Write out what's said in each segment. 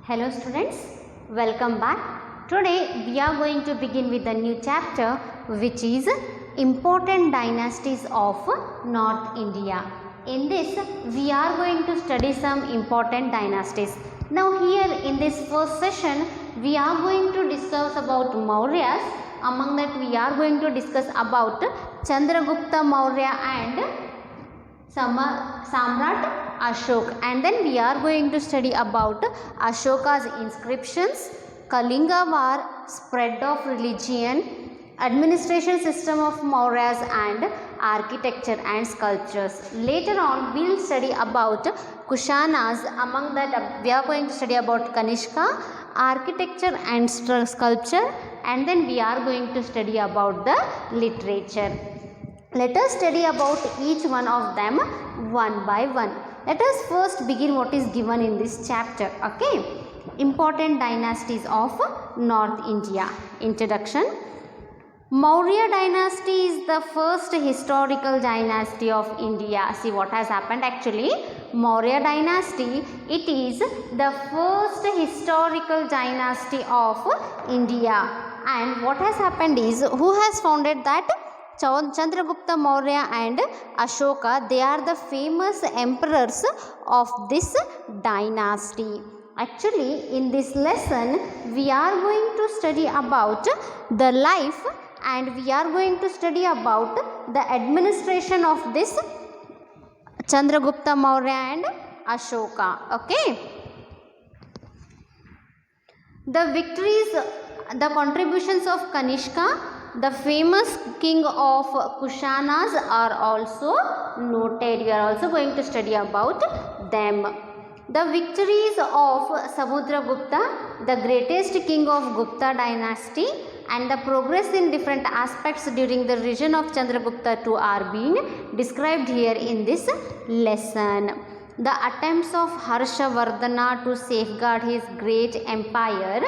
Hello students, welcome back. Today we are going to begin with a new chapter which is important dynasties of North India. In this we are going to study some important dynasties. Now here in this first session we are going to discuss about Mauryas. Among that we are going to discuss about Chandragupta Maurya and Samrat Ashok, and then we are going to study about Ashoka's inscriptions, Kalinga War, spread of religion, administration system of Mauryas and architecture and sculptures. Later on we will study about Kushanas. Among that we are going to study about Kanishka, architecture and sculpture, and then we are going to study about the literature. Let us study about each one of them one by one. Let us first begin what is given in this chapter. Okay. Important dynasties of North India. Introduction. Maurya dynasty is the first historical dynasty of India. See what has happened actually. Maurya dynasty, it is the first historical dynasty of India. And what has happened is, who has founded that? Chandragupta Maurya and Ashoka, they are the famous emperors of this dynasty. Actually, in this lesson, we are going to study about the life and we are going to study about the administration of this Chandragupta Maurya and Ashoka. Okay. The victories, the contributions of Kanishka, the famous king of Kushanas, are also noted. We are also going to study about them. The victories of Samudragupta, the greatest king of Gupta dynasty, and the progress in different aspects during the reign of Chandragupta II are being described here in this lesson. The attempts of Harshavardhana to safeguard his great empire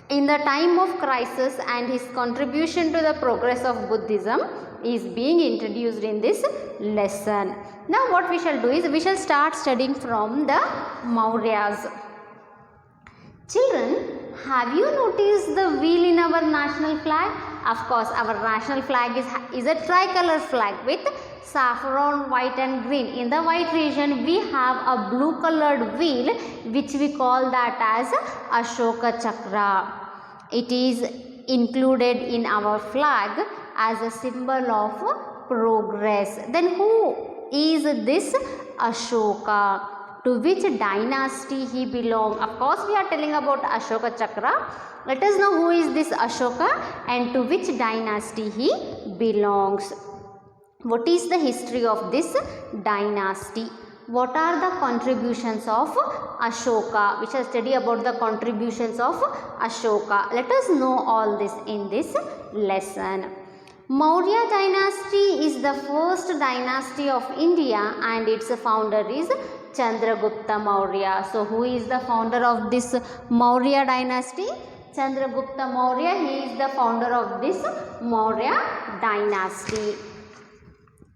in the time of crisis and his contribution to the progress of Buddhism is being introduced in this lesson. Now what we shall do is, we shall start studying from the Mauryas. Children, have you noticed the wheel in our national flag? Of course, our national flag is a tricolor flag with saffron, white and green. In the white region we have a blue colored wheel which we call that as Ashoka Chakra. It is included in our flag as a symbol of progress. Then who is this Ashoka? To which dynasty he belongs? Of course we are telling about Ashoka Chakra. Let us know who is this Ashoka and to which dynasty he belongs. What is the history of this dynasty? What are the contributions of Ashoka? We shall study about the contributions of Ashoka. Let us know all this in this lesson. Maurya dynasty is the first dynasty of India and its founder is Chandragupta Maurya. So who is the founder of this Maurya dynasty? Chandragupta Maurya. He is the founder of this Maurya dynasty.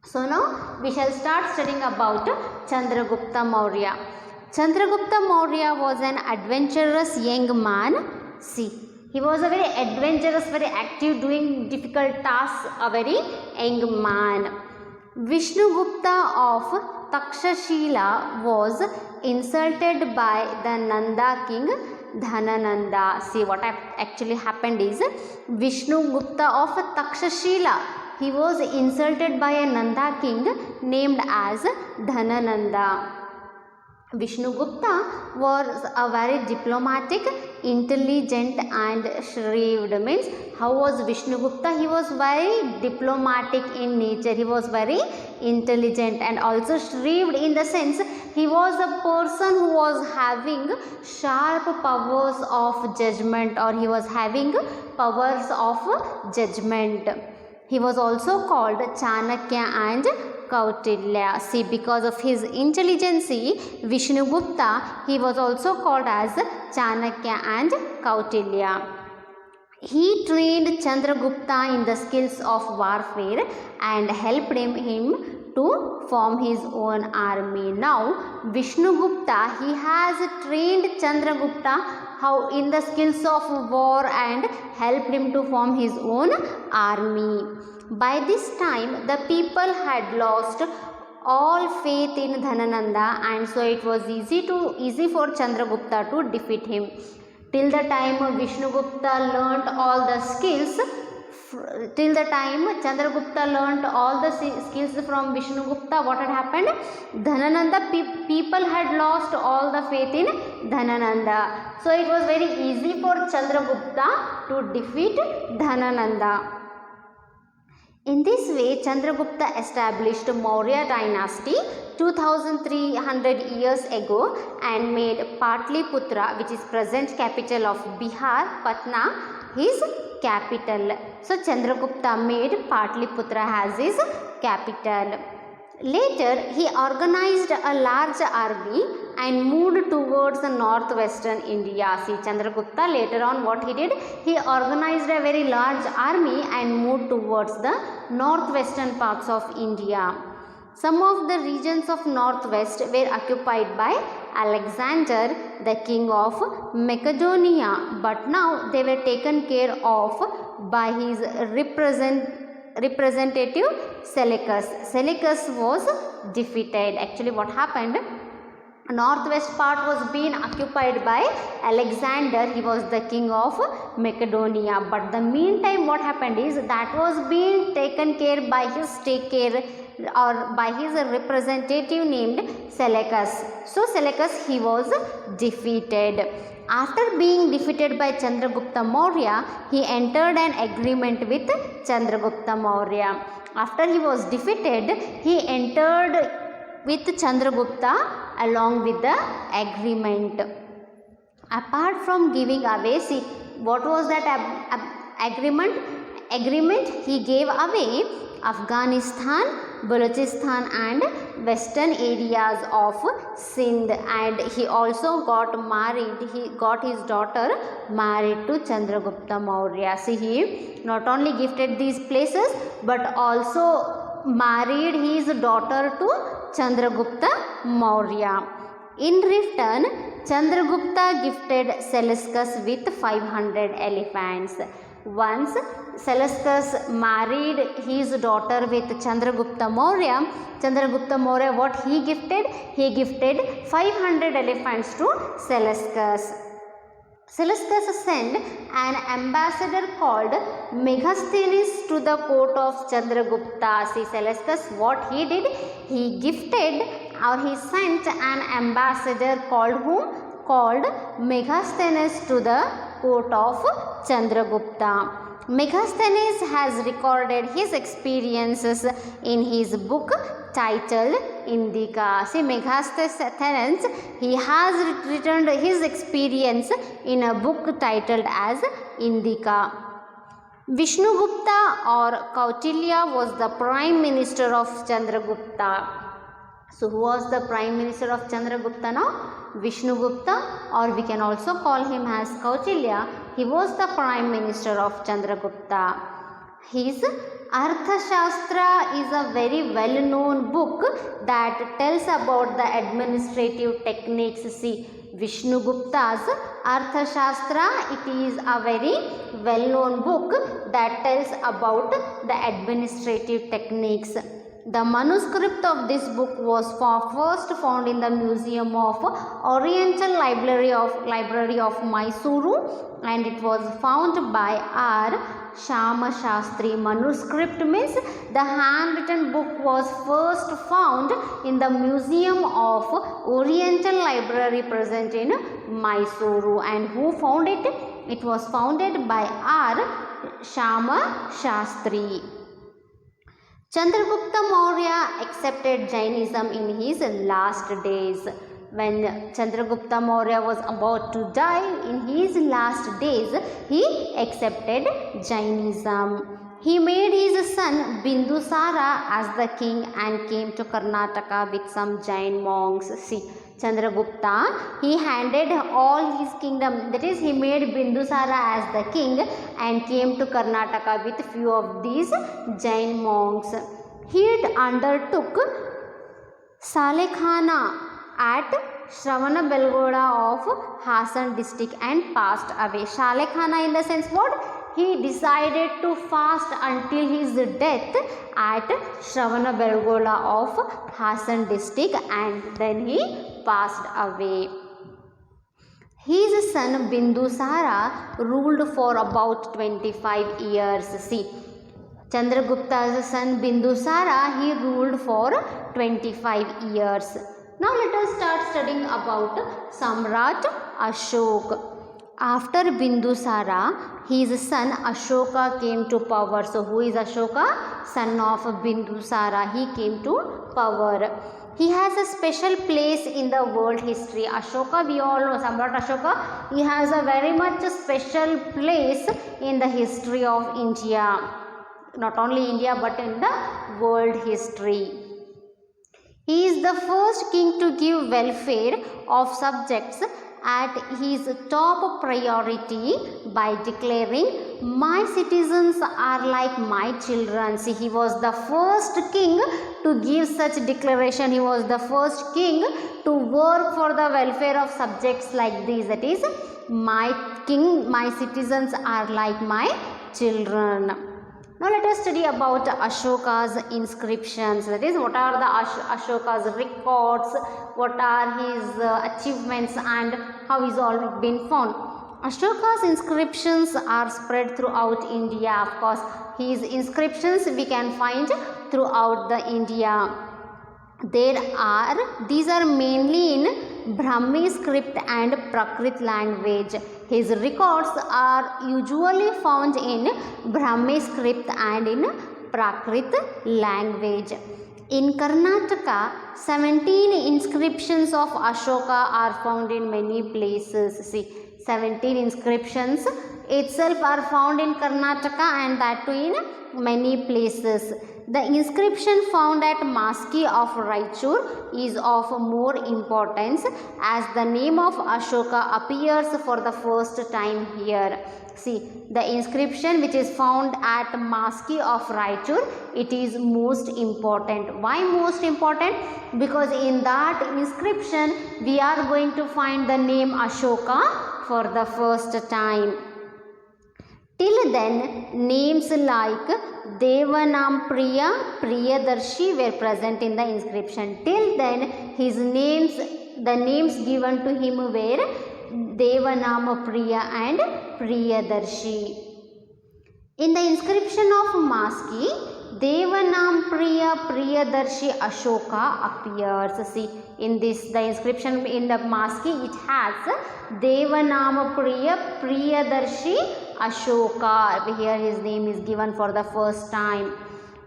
So now we shall start studying about Chandragupta Maurya. Chandragupta Maurya was an adventurous young man. See, he was a very adventurous, very active, doing difficult tasks, a very young man. Vishnugupta of Takshashila was insulted by the Nanda king Dhanananda. See what actually happened is, Vishnugupta of Takshashila, he was insulted by a Nanda king named as Dhanananda. Vishnugupta was a very diplomatic, intelligent and shrewd. Means, how was Vishnugupta? He was very diplomatic in nature. He was very intelligent and also shrewd in the sense he was a person who was having sharp powers of judgment, or he was having powers of judgment. He was also called Chanakya and Kautilya. See, because of his intelligence, Vishnugupta, he was also called as Chanakya and Kautilya. He trained Chandragupta in the skills of warfare and helped him to form his own army. Now Vishnugupta, he has trained Chandragupta how in the skills of war and helped him to form his own army. By this time the people had lost all faith in Dhanananda, and so it was easy for Chandragupta to defeat him. Till the time Vishnugupta learnt all the skills, till the time Chandragupta learnt all the skills from Vishnugupta, what had happened? Dhanananda, people had lost all the faith in Dhanananda. So it was very easy for Chandragupta to defeat Dhanananda. In this way, Chandragupta established Maurya dynasty 2300 years ago and made Patliputra, which is present capital of Bihar, Patna, his capital. So Chandragupta made Patliputra as his capital. Later, he organized a large army and moved towards the northwestern India. See, Chandragupta later on what he did? He organized a very large army and moved towards the northwestern parts of India. Some of the regions of northwest were occupied by Alexander, the king of Macedonia, but now they were taken care of by his representative Seleucus. Seleucus was defeated. Actually, what happened? Northwest part was being occupied by Alexander. He was the king of Macedonia. But the meantime, what happened is that was being taken care by his representative named Seleucus. So Seleucus, he was defeated. After being defeated by Chandragupta Maurya, he entered an agreement with Chandragupta Maurya. After he was defeated, he entered with Chandragupta along with the agreement. Apart from giving away, see, what was that agreement? He gave away Afghanistan, Balochistan and western areas of Sindh, and he also got married. He got his daughter married to Chandragupta Maurya. See, he not only gifted these places but also married his daughter to Chandragupta Maurya. In return, Chandragupta gifted Seleucus with 500 elephants. Once Seleucus married his daughter with Chandragupta Maurya, what he gifted? He gifted 500 elephants to Seleucus. Seleucus sent an ambassador called Megasthenes to the court of Chandragupta. See, Seleucus, what he did? He gifted or he sent an ambassador called whom? Called Megasthenes to the court of Chandragupta. Megasthenes has recorded his experiences in his book titled Indika. See, Megasthenes, he has written his experience in a book titled as Indika. Vishnugupta or Kautilya was the prime minister of Chandragupta. So, who was the prime minister of Chandragupta now? Vishnugupta, or we can also call him as Kautilya. He was the prime minister of Chandragupta. His Arthashastra is a very well known book that tells about the administrative techniques. See, Vishnugupta's Arthashastra, it is a very well known book that tells about the administrative techniques. The manuscript of this book was first found in the Museum of Oriental Library of Mysuru, and it was found by R. Shama Shastri. Manuscript means the handwritten book was first found in the Museum of Oriental Library present in Mysuru. And who found it? It was founded by R. Shama Shastri. Chandragupta Maurya accepted Jainism in his last days. When Chandragupta Maurya was about to die in his last days, he accepted Jainism. He made his son Bindusara as the king and came to Karnataka with some Jain monks. See, Chandragupta, he handed all his kingdom, that is, he made Bindusara as the king and came to Karnataka with few of these Jain monks. he had undertook Salekhana at Shravanabelgoda of Hassan district and passed away. Salekhana in the sense what? He decided to fast until his death at Shravanabelgoda of Hassan district and then he passed away. His son Bindusara ruled for about 25 years. See, Chandragupta's son Bindusara, he ruled for 25 years. Now let us start studying about Samrat Ashok. After Bindusara, his son Ashoka came to power. So who is Ashoka? Son of Bindusara. He came to power. He has a special place in the world history. Ashoka, we all know Samrat Ashoka. He has a very much special place in the history of India. Not only India but in the world history. He is the first king to give welfare of subjects at his top priority by declaring, "My citizens are like my children." See, he was the first king to give such declaration. He was the first king to work for the welfare of subjects like these. That is, my king, my citizens are like my children. Now let us study about Ashoka's inscriptions. That is, what are the Ashoka's records, what are his achievements and how is all been found. Ashoka's inscriptions are spread throughout India. Of course, his inscriptions we can find throughout the India. These are mainly in Brahmi script and Prakrit language. His records are usually found in Brahmi script and in Prakrit language. In Karnataka, 17 inscriptions of Ashoka are found in many places. See, 17 inscriptions itself are found in Karnataka and that too in many places. The inscription found at Maski of Raichur is of more importance as the name of Ashoka appears for the first time here. See, the inscription which is found at Maski of Raichur, it is most important. Why most important? Because in that inscription we are going to find the name Ashoka for the first time. Till then, names like Devanampriya, Priyadarshi were present in the inscription. Till then, the names given to him were Devanamapriya and Priyadarshi. In the inscription of Maski, Devanampriya Priyadarshi Ashoka appears. See, in this, the inscription in the Maski, it has Devanamapriya Priyadarshi Ashoka. Here his name is given for the first time.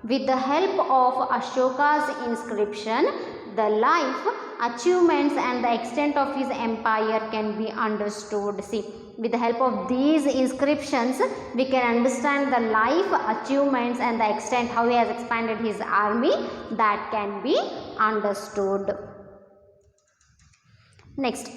With the help of Ashoka's inscription, the life, achievements and the extent of his empire can be understood. See, with the help of these inscriptions, we can understand the life, achievements and the extent, how he has expanded his army, that can be understood. Next,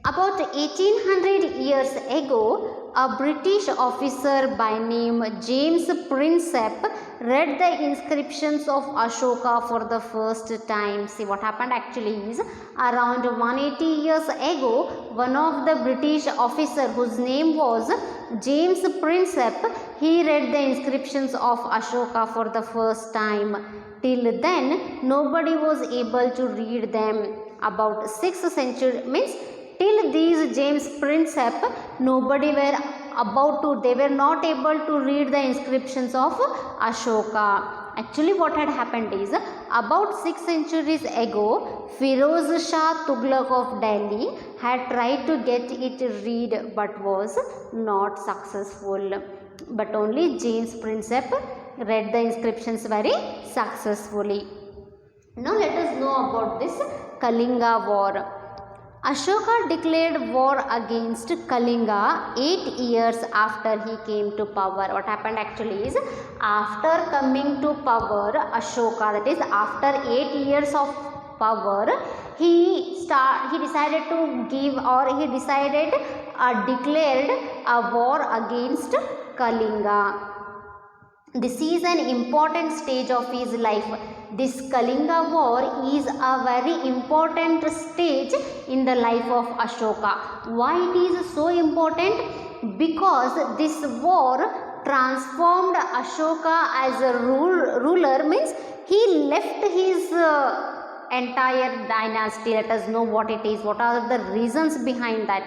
about 1800 years ago, a British officer by name James Prinsep read the inscriptions of Ashoka for the first time. See, what happened actually is, around 180 years ago, one of the British officer whose name was James Prinsep, he read the inscriptions of Ashoka for the first time. Till then, nobody was able to read them. About 6th century, means till these James Prinsep, they were not able to read the inscriptions of Ashoka. Actually, what had happened is, about 6 centuries ago, Firoz Shah Tughlaq of Delhi had tried to get it read but was not successful. But only James Prinsep read the inscriptions very successfully. Now let us know about this Kalinga war. Ashoka declared war against Kalinga 8 years after he came to power. What happened actually is, after coming to power, Ashoka, that is after 8 years of power, he declared a war against Kalinga. This is an important stage of his life. This Kalinga war is a very important stage in the life of Ashoka. Why it is so important? Because this war transformed Ashoka as a ruler, means he left his entire dynasty. Let us know what it is, what are the reasons behind that,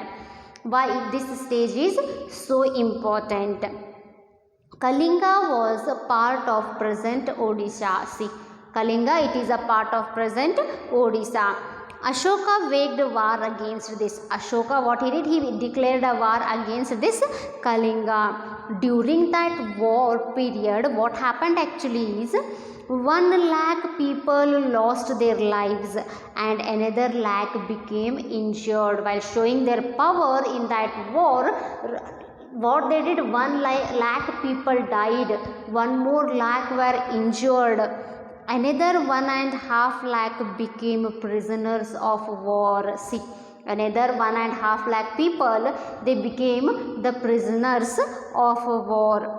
why this stage is so important. Kalinga was a part of present Odisha. See, Kalinga, it is a part of present Odisha. Ashoka waged war against this. Ashoka, what he did? He declared a war against this Kalinga. During that war period, what happened actually is 1 lakh people lost their lives and another lakh became injured. While showing their power in that war, what they did, 1 lakh people died, 1 more lakh were injured, another 1.5 lakh became prisoners of war. See, another 1.5 lakh people, they became the prisoners of war.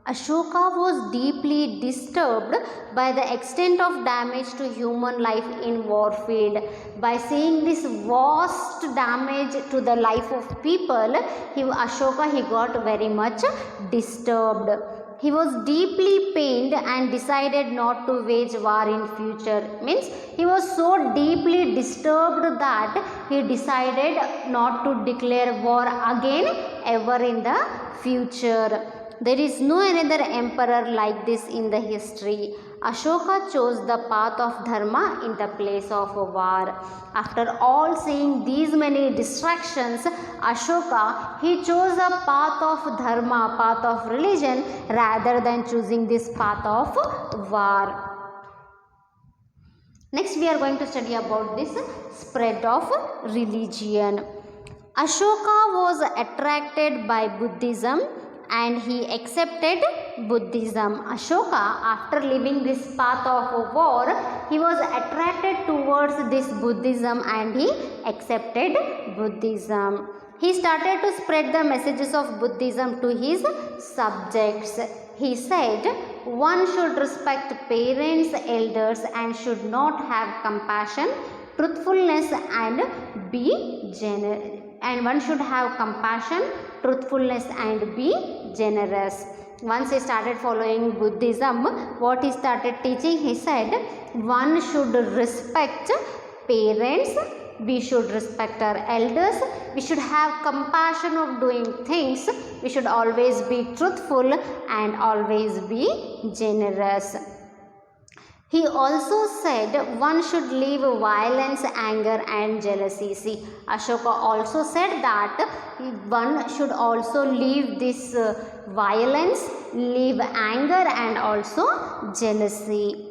Ashoka was deeply disturbed by the extent of damage to human life in warfield. By seeing this vast damage to the life of people, Ashoka got very much disturbed. He was deeply pained and decided not to wage war in future. Means he was so deeply disturbed that he decided not to declare war again ever in the future. There is no another emperor like this in the history. Ashoka chose the path of dharma in the place of war. After all seeing these many distractions, Ashoka, he chose a path of dharma, path of religion, rather than choosing this path of war. Next we are going to study about this spread of religion. Ashoka was attracted by Buddhism and he accepted Buddhism. Ashoka, after leaving this path of war, he was attracted towards this Buddhism and he accepted Buddhism. He started to spread the messages of Buddhism to his subjects. He said, one should respect parents, elders, and should not have compassion, truthfulness, and be generous. And one should have compassion, truthfulness, and be generous. Once he started following Buddhism, what he started teaching, he said, one should respect parents, we should respect our elders, we should have compassion of doing things, we should always be truthful and always be generous. He also said one should leave violence, anger and jealousy. See, Ashoka also said that one should also leave this violence, leave anger and also jealousy.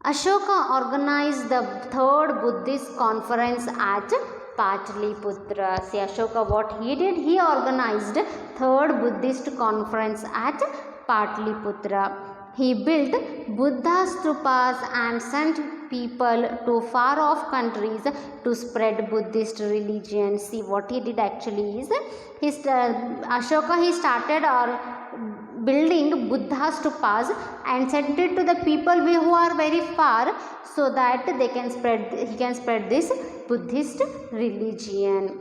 Ashoka organized the 3rd Buddhist conference at Pataliputra. See, Ashoka, what he did? He organized 3rd Buddhist conference at Pataliputra. He built Buddha stupas and sent people to far off countries to spread Buddhist religion. See, what he did actually is, Ashoka, he started building Buddha stupas and sent it to the people who are very far, so that he can spread this Buddhist religion.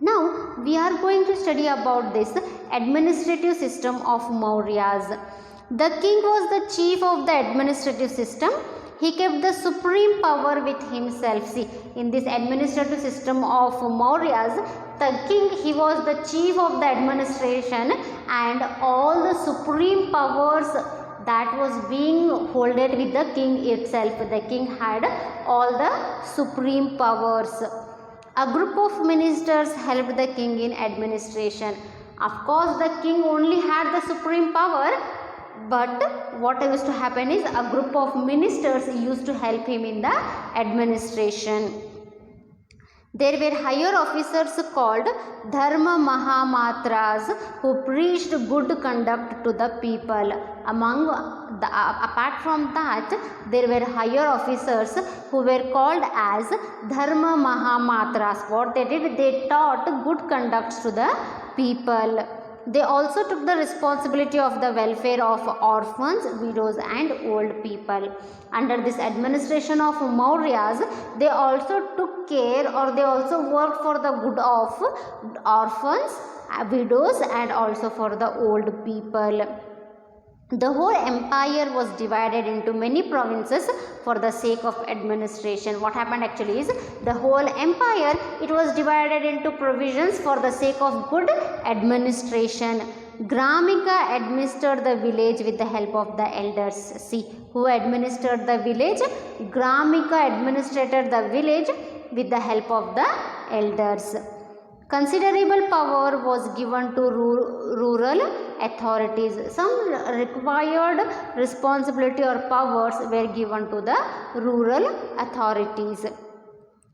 Now we are going to study about this administrative system of Mauryas. The king was the chief of the administrative system. He kept the supreme power with himself. See, in this administrative system of Mauryas, the king, he was the chief of the administration, and all the supreme powers that was being holded with the king itself. The king had all the supreme powers. A group of ministers helped the king in administration. Of course, the king only had the supreme power, but what used to happen is a group of ministers used to help him in the administration. There were higher officers called Dharma Mahamatras who preached good conduct to the people. Apart from that, there were higher officers who were called as Dharma Mahamatras. What they did, they taught good conduct to the people. They also took the responsibility of the welfare of orphans, widows and old people. Under this administration of Mauryas, they also took care, or they also worked for the good of orphans, widows and also for the old people. The whole empire was divided into many provinces for the sake of administration. What happened actually is, the whole empire, it was divided into provisions for the sake of good administration. Gramika administered the village with the help of the elders. See, who administered the village? Gramika administrated the village with the help of the elders. Considerable power was given to rural authorities. Some required responsibility or powers were given to the rural authorities.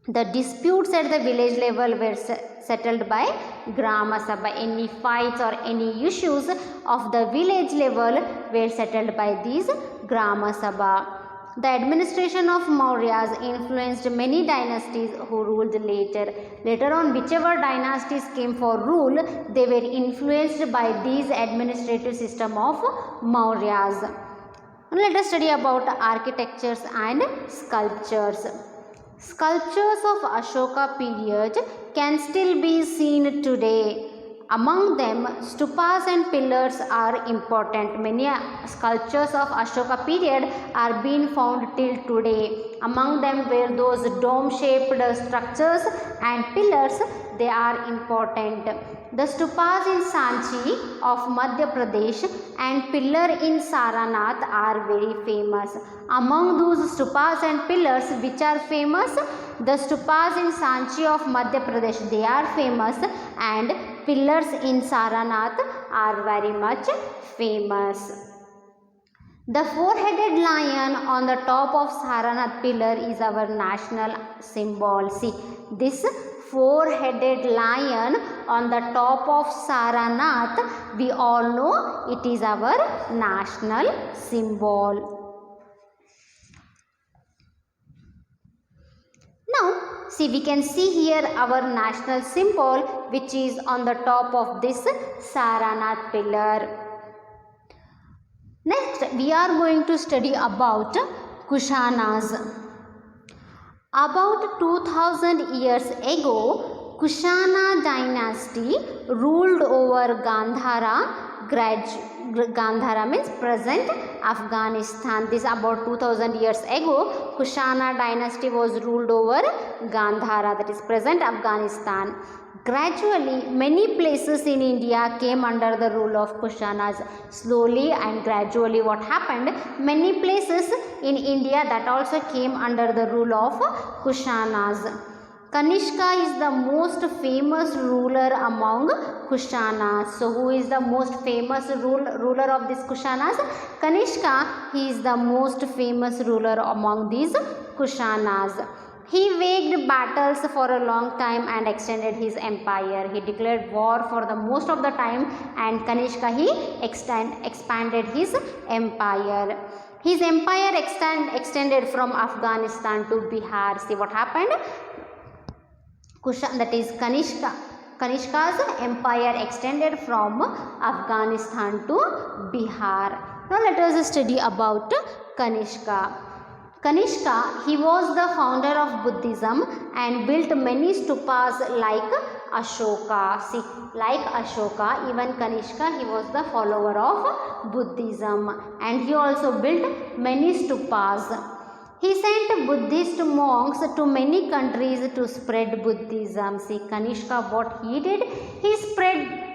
The disputes at the village level were settled by Grama Sabha. Any fights or any issues of the village level were settled by these Grama Sabha. The administration of Mauryas influenced many dynasties who ruled later. Later on, whichever dynasties came for rule, they were influenced by these administrative system of Mauryas. Now let us study about architectures and sculptures. Sculptures of Ashoka period can still be seen today. Among them, stupas and pillars are important. Many sculptures of Ashoka period are being found till today. Among them were those dome-shaped structures and pillars. They are important. The stupas in Sanchi of Madhya Pradesh and pillar in Saranath are very famous. Among those stupas and pillars which are famous, the stupas in Sanchi of Madhya Pradesh, they are famous, and pillars in Saranath are very much famous. The four-headed lion on the top of Saranath pillar is our national symbol. See, this four-headed lion on the top of Saranath, we all know it is our national symbol. Now, see, we can see here our national symbol which is on the top of this Saranath pillar. Next, we are going to study about Kushanas. About 2000 years ago, Kushana dynasty ruled over Gandhara. Gandhara means present Afghanistan. This about 2000 years ago, Kushana dynasty was ruled over Gandhara, that is present Afghanistan. Gradually, many places in India came under the rule of Kushanas. Slowly and gradually what happened? Many places in India that also came under the rule of Kushanas. Kanishka is the most famous ruler among Kushanas. So, who is the most famous ruler of these Kushanas? Kanishka, he is the most famous ruler among these Kushanas. He waged battles for a long time and extended his empire. He declared war for the most of the time, and Kanishka, he expanded his empire. His empire extended from Afghanistan to Bihar. See what happened? That is Kanishka's empire extended from Afghanistan to Bihar. Now let us study about Kanishka. Kanishka, he was the founder of Buddhism and built many stupas like Ashoka. See, like Ashoka, even Kanishka, he was the follower of Buddhism, and he also built many stupas. He sent Buddhist monks to many countries to spread Buddhism. See, Kanishka, what he did,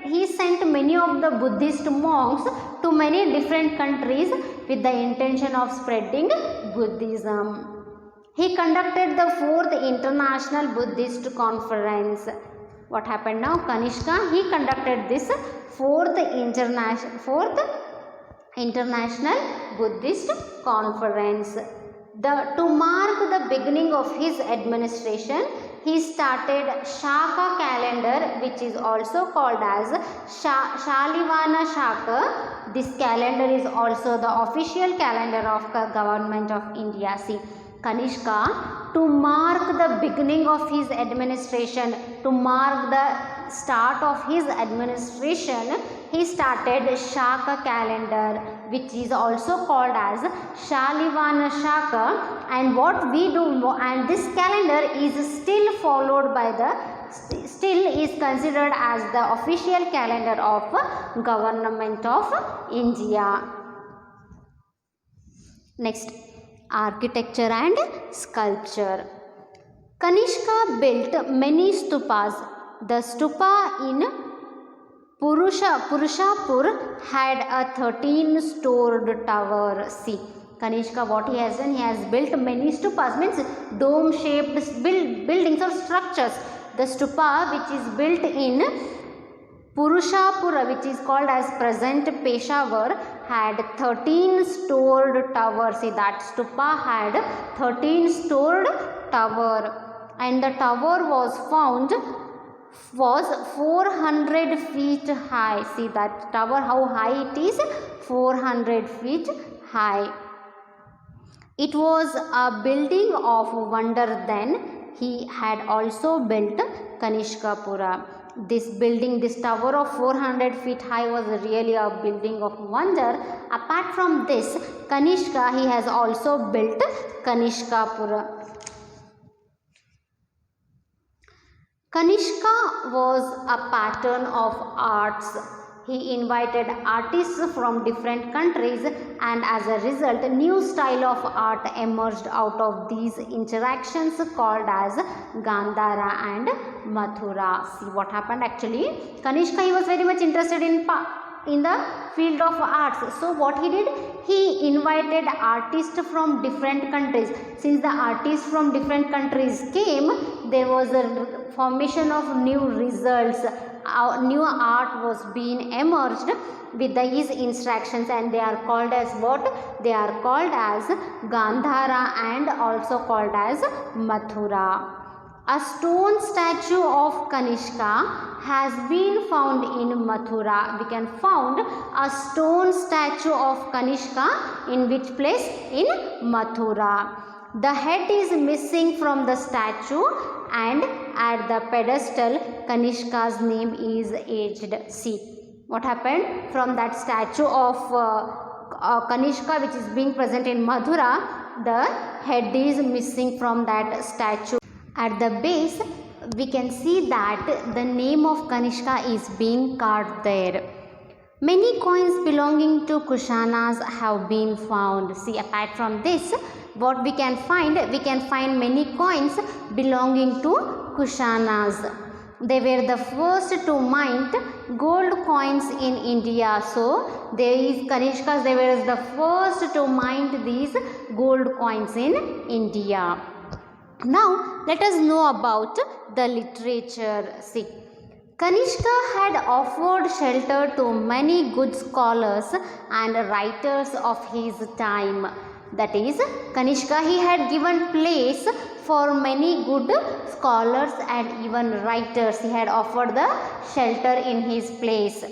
he sent many of the Buddhist monks to many different countries with the intention of spreading Buddhism. He conducted the 4th International Buddhist Conference. What happened now? Kanishka, he conducted this 4th International Buddhist Conference. To mark the beginning of his administration, he started Shaka calendar, which is also called as Shalivana Shaka. This calendar is also the official calendar of the government of India. See, Kanishka, to mark the beginning of his administration, to mark the start of his administration, he started Shaka calendar, which is also called as Shalivana Shaka, and what we do, and this calendar is still followed by still is considered as the official calendar of government of India. Next, architecture and sculpture. Kanishka built many stupas. The stupa in Purushapur had a 13-stored tower. See, Kanishka, what he has done, he has built many stupas, means dome-shaped buildings or structures. The stupa which is built in Purushapur, which is called as present Peshawar, had 13-stored tower. See, that stupa had 13-stored tower, and the tower was 400 feet high. See that tower, how high it is, 400 feet high. It was a building of wonder then. He had also built Kanishkapura. This building, this tower of 400 feet high was really a building of wonder. Apart from this, Kanishka, he has also built Kanishkapura. Kanishka was a pattern of arts. He invited artists from different countries, and as a result, a new style of art emerged out of these interactions called as Gandhara and Mathura. See what happened actually. Kanishka, he was very much interested in the field of arts. So what he did? He invited artists from different countries. Since the artists from different countries came, there was a formation of new results. New art was being emerged with these instructions, and they are called as what? They are called as Gandhara and also called as Mathura. A stone statue of Kanishka has been found in Mathura. We can find a stone statue of Kanishka in which place? In Mathura. The head is missing from the statue, and at the pedestal Kanishka's name is etched. See what happened? From that statue of Kanishka which is being present in Mathura, the head is missing from that statue. At the base we can see that the name of Kanishka is being carved there. Many coins belonging to Kushanas have been found. See, apart from this, what we can find? We can find many coins belonging to Kushanas. They were the first to mint gold coins in India. So, Kanishkas, they were the first to mint these gold coins in India. Now, let us know about the literature. See, Kanishka had offered shelter to many good scholars and writers of his time. That is, Kanishka, he had given place for many good scholars and even writers. He had offered the shelter in his place.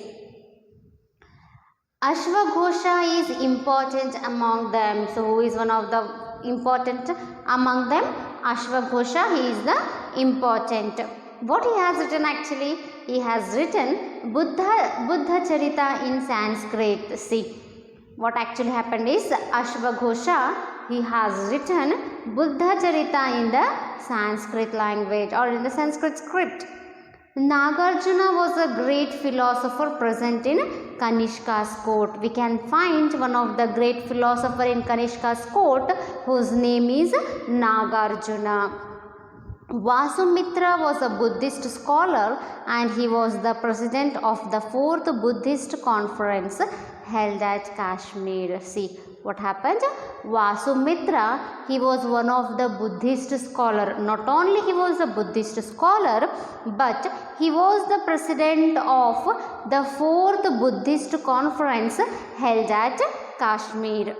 Ashvaghosha is important among them. So, who is one of the important among them? Ashvaghosha, he is the important. What he has written actually? He has written Buddha Charita in Sanskrit. See, what actually happened is Ashvaghosha, he has written Buddha Charita in the Sanskrit language or in the Sanskrit script. Nagarjuna was a great philosopher present in Kanishka's court. We can find one of the great philosopher in Kanishka's court whose name is Nagarjuna. Vasumitra was a Buddhist scholar and he was the president of the 4th Buddhist conference held at Kashmir. See what happened? Vasumitra, he was one of the Buddhist scholar. Not only he was a Buddhist scholar, but he was the president of the 4th Buddhist conference held at Kashmir.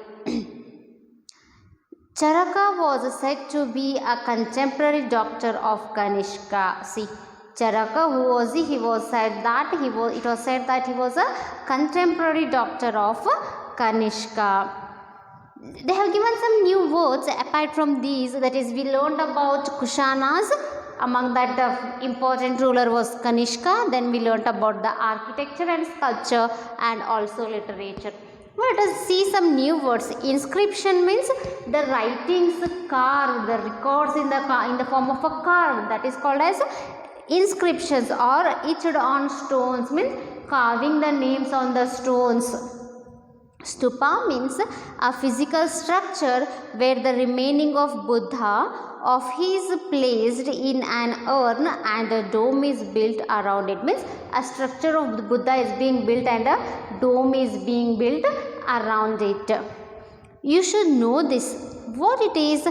Charaka was said to be a contemporary doctor of Kanishka. See, Charaka, who was he? It was said that he was a contemporary doctor of Kanishka. They have given some new words apart from these. That is, we learned about Kushanas Among that, the important ruler was Kanishka. Then we learnt about the architecture and sculpture and also literature. Let us see some new words. Inscription means the writings carved, the records in the form of a carved, that is called as inscriptions, or etched on stones means carving the names on the stones. Stupa means a physical structure where the remaining of Buddha of his placed in an urn and a dome is built around it. Means a structure of the Buddha is being built and a dome is being built around it. You should know this. What it is?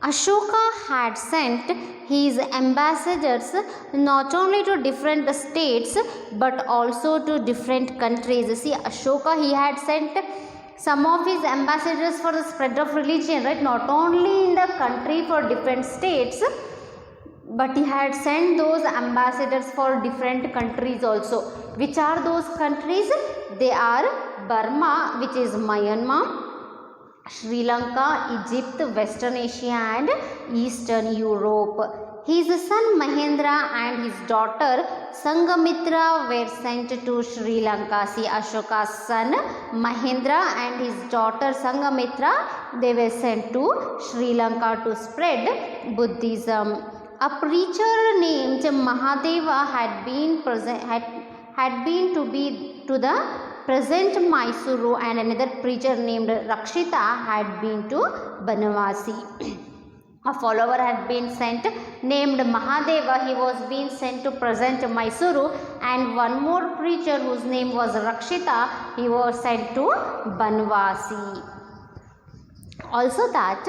Ashoka had sent his ambassadors not only to different states but also to different countries. See, Ashoka, he had sent some of his ambassadors for the spread of religion, right? Not only in the country for different states, but he had sent those ambassadors for different countries also. Which are those countries? They are Burma, which is Myanmar, Sri Lanka, Egypt, Western Asia and Eastern Europe. His son Mahendra and his daughter Sanghamitra were sent to Sri Lanka. See, Ashoka's son Mahendra and his daughter Sanghamitra, they were sent to Sri Lanka to spread Buddhism. A preacher named Mahadeva had been to the present Mysuru, and another preacher named Rakshita had been to Banavasi. A follower had been sent named Mahadeva, he was being sent to present Mysuru, and one more preacher whose name was Rakshita, he was sent to Banavasi. Also that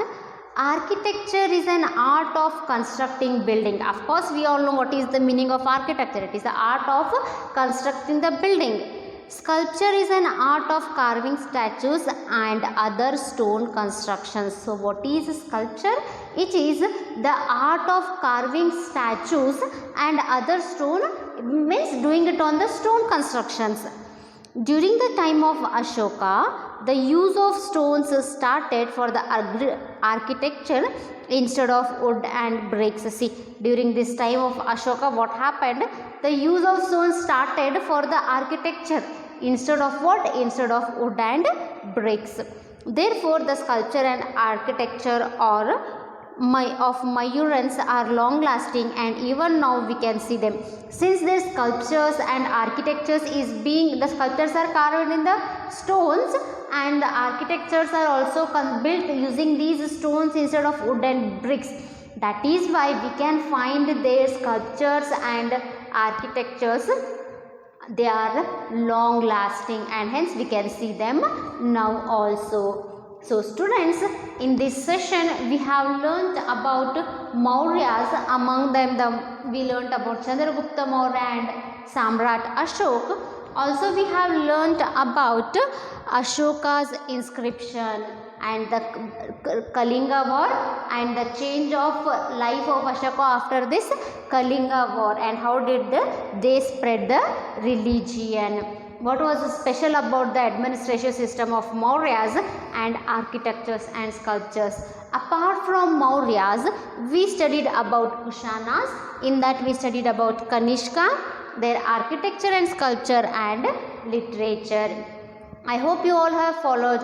architecture is an art of constructing building. Of course, we all know what is the meaning of architecture. It is the art of constructing the building. Sculpture is an art of carving statues and other stone constructions. So, what is sculpture? It is the art of carving statues and other stone, means doing it on the stone constructions. During the time of Ashoka, the use of stones started for the architecture instead of wood and bricks. See, during this time of Ashoka, what happened? The use of stones started for the architecture instead of what? Instead of wood and bricks. Therefore, the sculpture and architecture of Mayurans are long lasting, and even now we can see them. Since their sculptures and architectures the sculptures are carved in the stones, and the architectures are also built using these stones instead of wood and bricks. That is why we can find their sculptures and architectures, they are long lasting, and hence we can see them now also. So students, in this session we have learnt about Mauryas. Among them we learnt about Chandragupta Maurya and Samrat Ashok. Also we have learnt about Ashoka's inscription and the Kalinga war and the change of life of Ashoka after this Kalinga war, and how did they spread the religion. What was special about the administration system of Mauryas and architectures and sculptures. Apart from Mauryas, we studied about Kushanas. In that we studied about Kanishka, their architecture and sculpture and literature. I hope you all have followed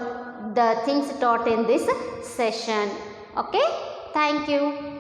the things taught in this session. Okay, thank you.